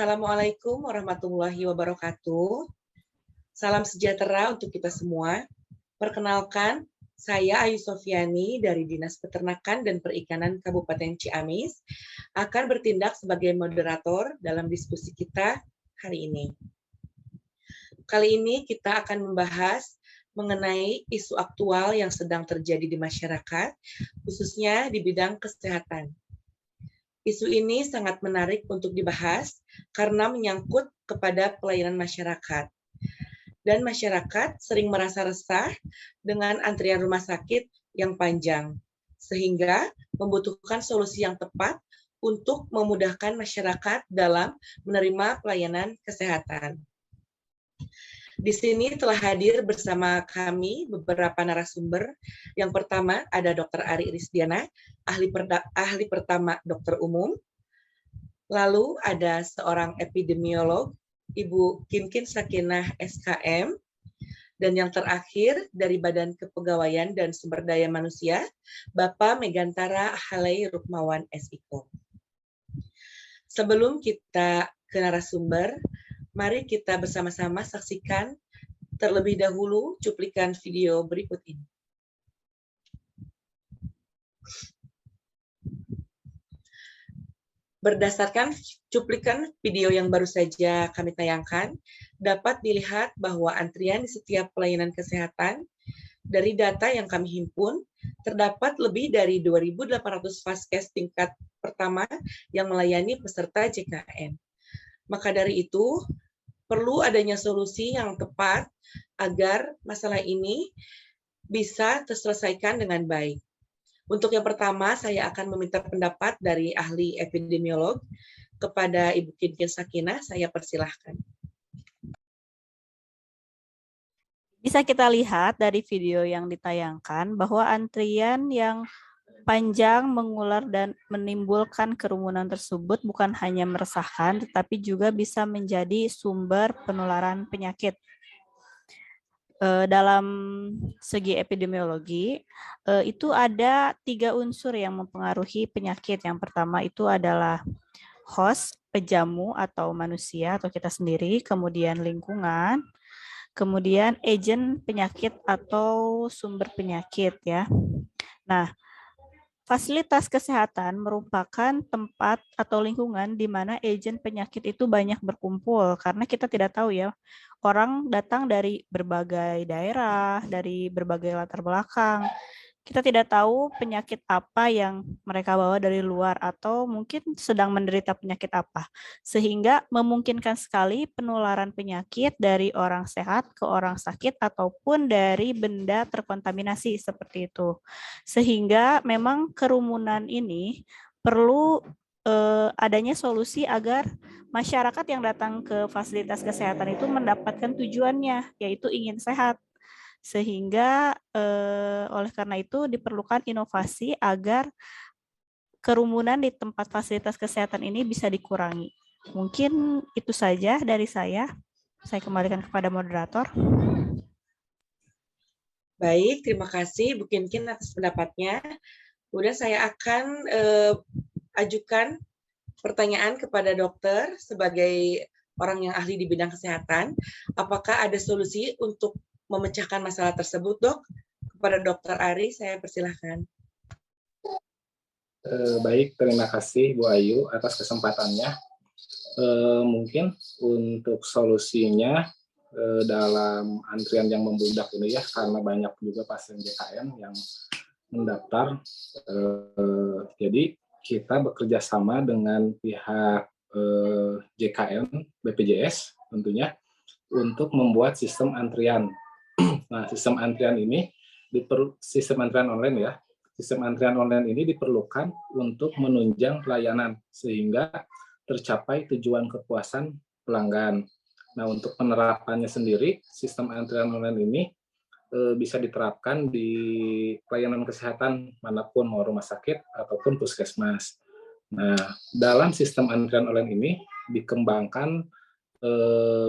Assalamualaikum warahmatullahi wabarakatuh. Salam sejahtera untuk kita semua. Perkenalkan, saya Ayu Sofiani dari Dinas Peternakan dan Perikanan Kabupaten Ciamis akan bertindak sebagai moderator dalam diskusi kita hari ini. Kali ini kita akan membahas mengenai isu aktual yang sedang terjadi di masyarakat, khususnya di bidang kesehatan. Isu ini sangat menarik untuk dibahas karena menyangkut kepada pelayanan masyarakat. Dan masyarakat sering merasa resah dengan antrian rumah sakit yang panjang, sehingga membutuhkan solusi yang tepat untuk memudahkan masyarakat dalam menerima pelayanan kesehatan. Di sini telah hadir bersama kami beberapa narasumber. Yang pertama ada Dr. Ari Risdiana, ahli pertama dokter umum. Lalu ada seorang epidemiolog, Ibu Kinkin Sakinah SKM. Dan yang terakhir dari Badan Kepegawaian dan Sumber Daya Manusia, Bapak Megantara Halai Rukmawan SIKO. Sebelum kita ke narasumber, mari kita bersama-sama saksikan terlebih dahulu cuplikan video berikut ini. Berdasarkan cuplikan video yang baru saja kami tayangkan, dapat dilihat bahwa antrian di setiap pelayanan kesehatan dari data yang kami himpun, terdapat lebih dari 2.800 vaskes tingkat pertama yang melayani peserta JKN. Maka dari itu, perlu adanya solusi yang tepat agar masalah ini bisa terselesaikan dengan baik. Untuk yang pertama, saya akan meminta pendapat dari ahli epidemiolog kepada Ibu Kinkin Sakinah. Saya persilahkan. Bisa kita lihat dari video yang ditayangkan bahwa antrian yang panjang, mengular, dan menimbulkan kerumunan tersebut bukan hanya meresahkan, tetapi juga bisa menjadi sumber penularan penyakit. Dalam segi epidemiologi, itu ada 3 unsur yang mempengaruhi penyakit. Yang pertama itu adalah host, pejamu atau manusia atau kita sendiri, kemudian lingkungan, kemudian agen penyakit atau sumber penyakit ya. Nah, fasilitas kesehatan merupakan tempat atau lingkungan di mana agen penyakit itu banyak berkumpul karena kita tidak tahu ya, orang datang dari berbagai daerah, dari berbagai latar belakang. Kita tidak tahu penyakit apa yang mereka bawa dari luar atau mungkin sedang menderita penyakit apa. Sehingga memungkinkan sekali penularan penyakit dari orang sehat ke orang sakit ataupun dari benda terkontaminasi seperti itu. Sehingga memang kerumunan ini perlu adanya solusi agar masyarakat yang datang ke fasilitas kesehatan itu mendapatkan tujuannya, yaitu ingin sehat. Sehingga oleh karena itu diperlukan inovasi agar kerumunan di tempat fasilitas kesehatan ini bisa dikurangi. Mungkin itu saja dari saya. Saya kembalikan kepada moderator. Baik, terima kasih Bu Kinkin atas pendapatnya. Kemudian saya akan ajukan pertanyaan kepada dokter sebagai orang yang ahli di bidang kesehatan. Apakah ada solusi untuk memecahkan masalah tersebut, Dok? Kepada Dokter Ari, saya persilahkan. Baik, terima kasih Bu Ayu atas kesempatannya. Mungkin untuk solusinya dalam antrian yang membludak ini ya, karena banyak juga pasien JKN yang mendaftar. Jadi kita bekerja sama dengan pihak JKN, BPJS tentunya, untuk membuat sistem antrian. Nah, sistem antrian ini, sistem antrian online ya, sistem antrian online ini diperlukan untuk menunjang pelayanan sehingga tercapai tujuan kepuasan pelanggan. Nah, untuk penerapannya sendiri, sistem antrian online ini bisa diterapkan di pelayanan kesehatan manapun, mau rumah sakit ataupun puskesmas. Nah, dalam sistem antrian online ini dikembangkan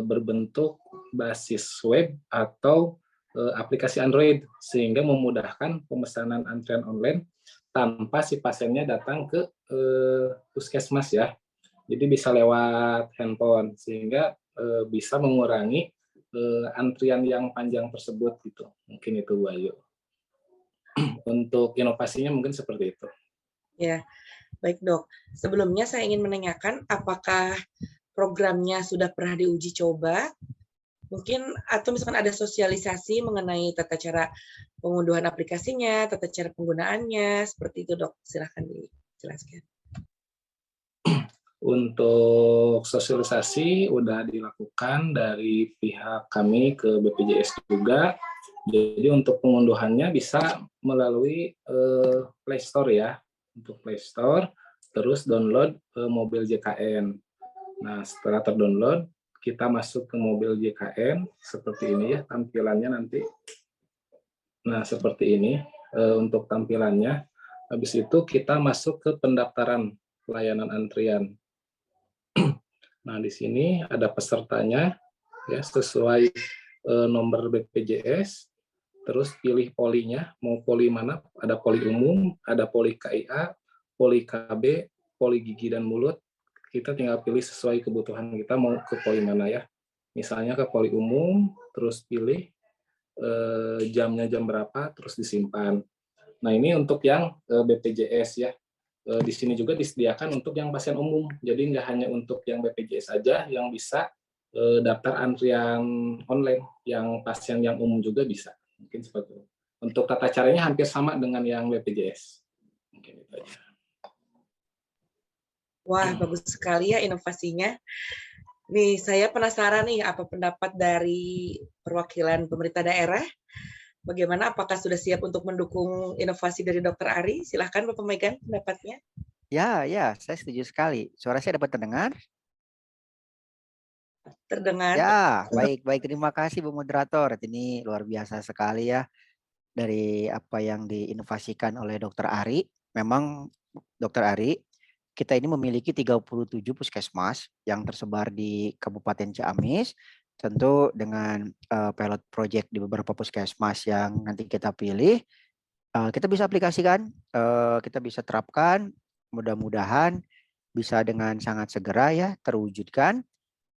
berbentuk basis web atau aplikasi Android sehingga memudahkan pemesanan antrian online tanpa si pasiennya datang ke puskesmas ya. Jadi bisa lewat handphone sehingga bisa mengurangi antrian yang panjang tersebut gitu. Mungkin itu Bu Ayu. Untuk inovasinya mungkin seperti itu. Ya, baik Dok. Sebelumnya saya ingin menanyakan apakah programnya sudah pernah diuji coba? Mungkin atau misalkan ada sosialisasi mengenai tata cara pengunduhan aplikasinya, tata cara penggunaannya, seperti itu Dok. Silahkan dijelaskan. Untuk sosialisasi udah dilakukan dari pihak kami ke BPJS juga. Jadi untuk pengunduhannya bisa melalui Play Store ya, untuk Play Store, terus download mobil JKN. Nah setelah terdownload, kita masuk ke mobil JKN seperti ini ya tampilannya nanti. Nah seperti ini untuk tampilannya. Habis itu kita masuk ke pendaftaran pelayanan antrian. Nah, di sini ada pesertanya ya sesuai nomor BPJS, terus pilih polinya, mau poli mana? Ada poli umum, ada poli KIA, poli KB, poli gigi dan mulut. Kita tinggal pilih sesuai kebutuhan kita mau ke poli mana ya. Misalnya ke poli umum, terus pilih jamnya jam berapa, terus disimpan. Nah, ini untuk yang BPJS ya. Di sini juga disediakan untuk yang pasien umum. Jadi nggak hanya untuk yang BPJS saja yang bisa daftar antrian online, yang pasien yang umum juga bisa. Mungkin seperti itu. Untuk tata caranya hampir sama dengan yang BPJS. Mungkin itu aja. Wah, bagus sekali ya inovasinya. Nih, saya penasaran nih apa pendapat dari perwakilan pemerintah daerah. Bagaimana, apakah sudah siap untuk mendukung inovasi dari Dr. Ari? Silahkan Bapak Megan pendapatnya. Ya, saya setuju sekali. Suara saya dapat terdengar? Terdengar. Ya, baik. Terima kasih Bu Moderator. Ini luar biasa sekali ya dari apa yang diinovasikan oleh Dr. Ari. Memang Dr. Ari, kita ini memiliki 37 puskesmas yang tersebar di Kabupaten Ciamis. Tentu dengan pilot project di beberapa puskesmas yang nanti kita pilih, kita bisa aplikasikan, kita bisa terapkan, mudah-mudahan bisa dengan sangat segera ya terwujudkan.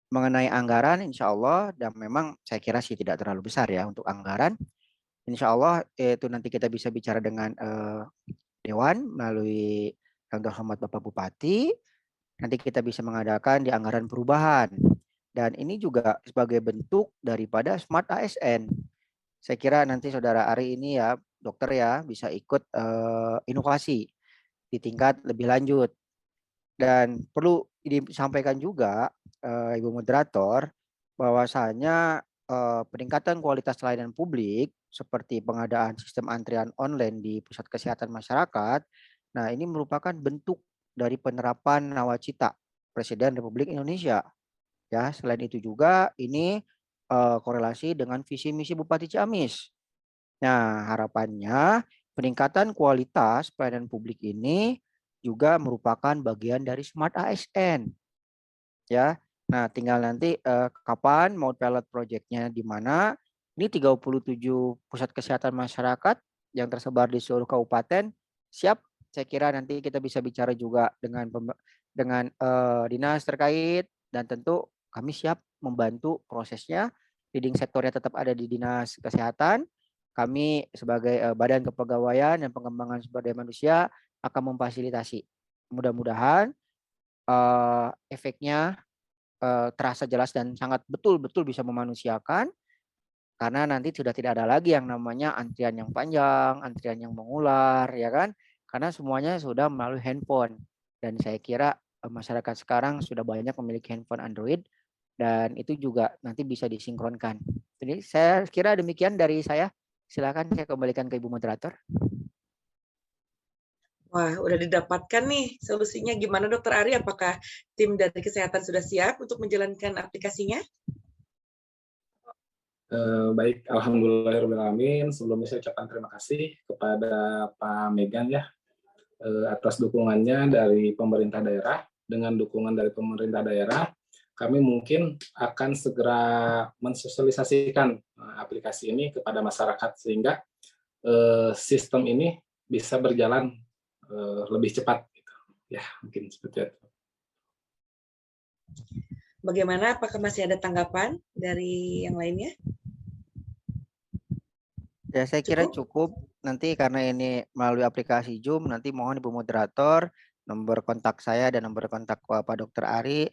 Mengenai anggaran insya Allah, dan memang saya kira sih tidak terlalu besar ya untuk anggaran. Insya Allah itu nanti kita bisa bicara dengan Dewan melalui yang terhormat Bapak Bupati. Nanti kita bisa mengadakan di anggaran perubahan. Dan ini juga sebagai bentuk daripada Smart ASN. Saya kira nanti Saudara Ari ini ya, dokter ya, bisa ikut inovasi di tingkat lebih lanjut. Dan perlu disampaikan juga, Ibu Moderator, bahwasanya peningkatan kualitas layanan publik seperti pengadaan sistem antrian online di pusat kesehatan masyarakat, nah ini merupakan bentuk dari penerapan nawacita Presiden Republik Indonesia. Ya, selain itu juga ini korelasi dengan visi misi Bupati Ciamis. Nah, harapannya peningkatan kualitas pelayanan publik ini juga merupakan bagian dari Smart ASN. Ya. Nah, tinggal nanti kapan mau pilot project-nya di mana. Ini 37 pusat kesehatan masyarakat yang tersebar di seluruh kabupaten siap. Saya kira nanti kita bisa bicara juga dengan dinas terkait dan tentu kami siap membantu prosesnya. Leading sektornya tetap ada di Dinas Kesehatan. Kami sebagai Badan Kepegawaian dan Pengembangan Sumber Daya Manusia akan memfasilitasi. Mudah-mudahan efeknya terasa jelas dan sangat betul-betul bisa memanusiakan, karena nanti sudah tidak ada lagi yang namanya antrian yang panjang, antrian yang mengular, ya kan? Karena semuanya sudah melalui handphone. Dan saya kira masyarakat sekarang sudah banyak memiliki handphone Android dan itu juga nanti bisa disinkronkan. Jadi saya kira demikian dari saya. Silakan saya kembalikan ke Ibu Moderator. Wah, udah didapatkan nih solusinya. Gimana Dokter Ari? Apakah tim dari kesehatan sudah siap untuk menjalankan aplikasinya? Baik, alhamdulillahirobbilalamin. Sebelumnya saya ucapkan terima kasih kepada Pak Megan ya atas dukungannya dari pemerintah daerah. Dengan dukungan dari pemerintah daerah, kami mungkin akan segera mensosialisasikan aplikasi ini kepada masyarakat sehingga sistem ini bisa berjalan lebih cepat. Gitu. Ya, mungkin seperti itu. Bagaimana? Apakah masih ada tanggapan dari yang lainnya? Ya, saya kira cukup. Nanti karena ini melalui aplikasi Zoom, nanti mohon Ibu Moderator, nomor kontak saya dan nomor kontak Pak Dr. Ari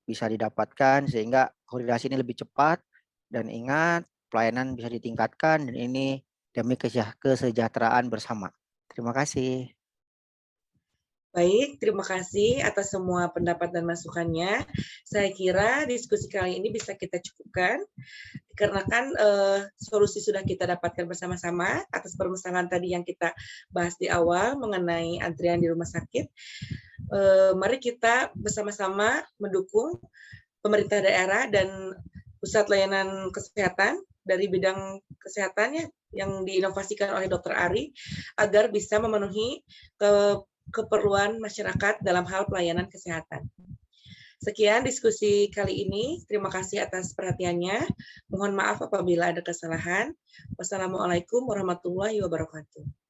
bisa didapatkan sehingga koordinasi ini lebih cepat. Dan ingat, pelayanan bisa ditingkatkan dan ini demi kesejahteraan bersama. Terima kasih. Baik, terima kasih atas semua pendapat dan masukannya. Saya kira diskusi kali ini bisa kita cukupkan, dikarenakan solusi sudah kita dapatkan bersama-sama atas permasalahan tadi yang kita bahas di awal mengenai antrian di rumah sakit. Mari kita bersama-sama mendukung pemerintah daerah dan pusat layanan kesehatan dari bidang kesehatannya yang diinovasikan oleh Dr. Ari agar bisa memenuhi keperluan masyarakat dalam hal pelayanan kesehatan. Sekian diskusi kali ini. Terima kasih atas perhatiannya. Mohon maaf apabila ada kesalahan. Wassalamualaikum warahmatullahi wabarakatuh.